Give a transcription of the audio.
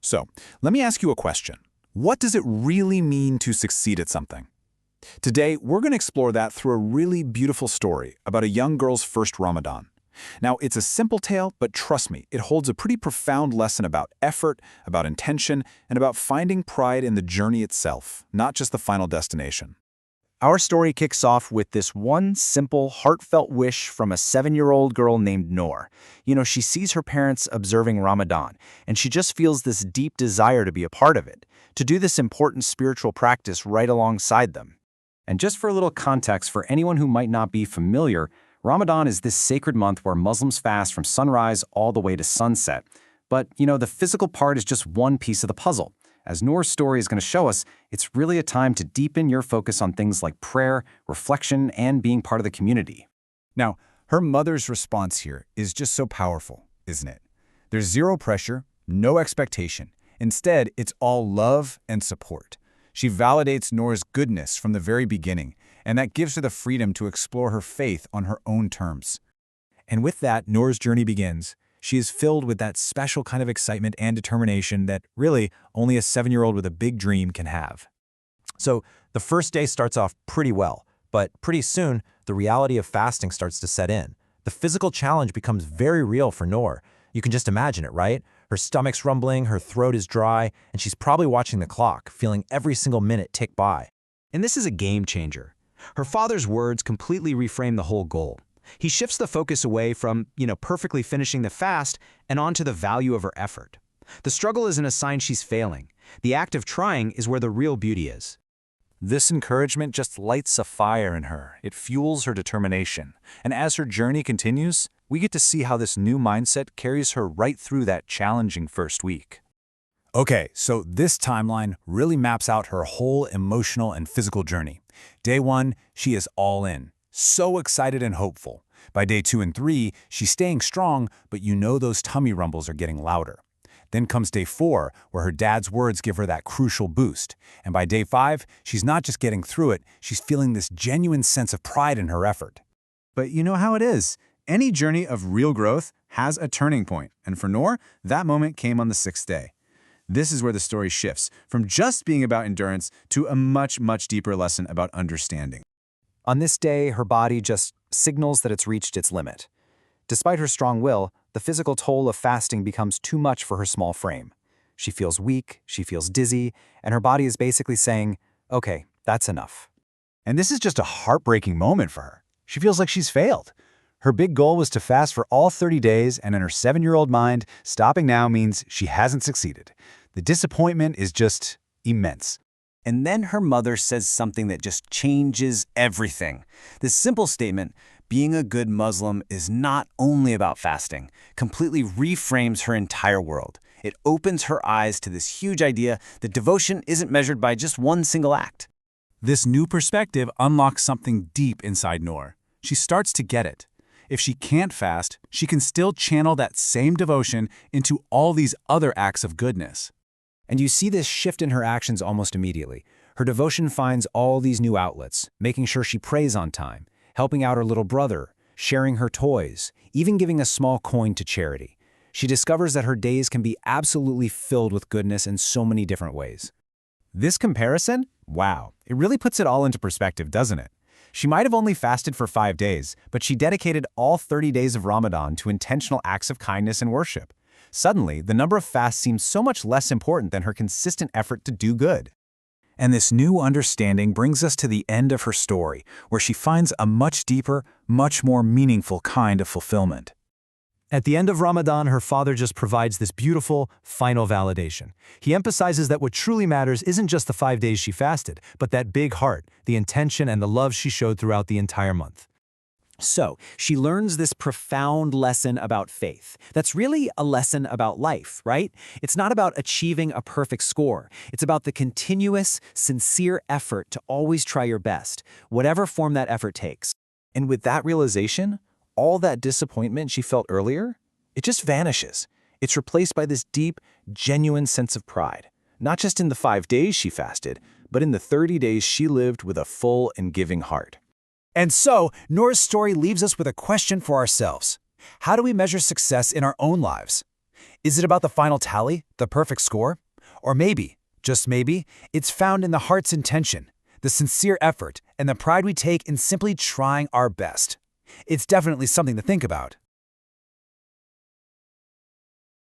So, let me ask you a question. What does it really mean to succeed at something? Today, we're going to explore that through a really beautiful story about a young girl's first Ramadan. Now, it's a simple tale, but trust me, it holds a pretty profound lesson about effort, about intention, and about finding pride in the journey itself, not just the final destination. Our story kicks off with this one simple, heartfelt wish from a 7-year-old girl named Noor. She sees her parents observing Ramadan, and she just feels this deep desire to be a part of it, to do this important spiritual practice right alongside them. And just for a little context for anyone who might not be familiar, Ramadan is this sacred month where Muslims fast from sunrise all the way to sunset. But, the physical part is just one piece of the puzzle. As Noor's story is going to show us, it's really a time to deepen your focus on things like prayer, reflection, and being part of the community. Now, her mother's response here is just so powerful, isn't it? There's zero pressure, no expectation. Instead, it's all love and support. She validates Noor's goodness from the very beginning, and that gives her the freedom to explore her faith on her own terms. And with that, Noor's journey begins. She is filled with that special kind of excitement and determination that really only a 7-year-old with a big dream can have. So the first day starts off pretty well, but pretty soon the reality of fasting starts to set in. The physical challenge becomes very real for Noor. You can just imagine it, right? Her stomach's rumbling, her throat is dry, and she's probably watching the clock, feeling every single minute tick by. And this is a game changer. Her father's words completely reframe the whole goal. He shifts the focus away from, perfectly finishing the fast and onto the value of her effort. The struggle isn't a sign she's failing. The act of trying is where the real beauty is. This encouragement just lights a fire in her. It fuels her determination. And as her journey continues, we get to see how this new mindset carries her right through that challenging first week. Okay, so this timeline really maps out her whole emotional and physical journey. Day 1, she is all in. So excited and hopeful. By day 2 and 3, she's staying strong, but those tummy rumbles are getting louder. Then comes day 4, where her dad's words give her that crucial boost. And by day 5, she's not just getting through it, she's feeling this genuine sense of pride in her effort. But you know how it is. Any journey of real growth has a turning point, and for Noor, that moment came on the 6th day. This is where the story shifts, from just being about endurance to a much, much deeper lesson about understanding. On this day, her body just signals that it's reached its limit. Despite her strong will, the physical toll of fasting becomes too much for her small frame. She feels weak, she feels dizzy, and her body is basically saying, okay, that's enough. And this is just a heartbreaking moment for her. She feels like she's failed. Her big goal was to fast for all 30 days, and in her 7-year-old mind, stopping now means she hasn't succeeded. The disappointment is just immense. And then her mother says something that just changes everything. This simple statement, being a good Muslim is not only about fasting, completely reframes her entire world. It opens her eyes to this huge idea that devotion isn't measured by just one single act. This new perspective unlocks something deep inside Noor. She starts to get it. If she can't fast, she can still channel that same devotion into all these other acts of goodness. And you see this shift in her actions almost immediately. Her devotion finds all these new outlets, making sure she prays on time, helping out her little brother, sharing her toys, even giving a small coin to charity. She discovers that her days can be absolutely filled with goodness in so many different ways. This comparison? Wow, it really puts it all into perspective, doesn't it? She might have only fasted for 5 days, but she dedicated all 30 days of Ramadan to intentional acts of kindness and worship. Suddenly, the number of fasts seems so much less important than her consistent effort to do good. And this new understanding brings us to the end of her story, where she finds a much deeper, much more meaningful kind of fulfillment. At the end of Ramadan, her father just provides this beautiful, final validation. He emphasizes that what truly matters isn't just the 5 days she fasted, but that big heart, the intention and the love she showed throughout the entire month. So, she learns this profound lesson about faith. That's really a lesson about life, right? It's not about achieving a perfect score. It's about the continuous, sincere effort to always try your best, whatever form that effort takes. And with that realization, all that disappointment she felt earlier, it just vanishes. It's replaced by this deep, genuine sense of pride. Not just in the 5 days she fasted, but in the 30 days she lived with a full and giving heart. And so, Noor's story leaves us with a question for ourselves. How do we measure success in our own lives? Is it about the final tally, the perfect score? Or maybe, just maybe, it's found in the heart's intention, the sincere effort, and the pride we take in simply trying our best. It's definitely something to think about.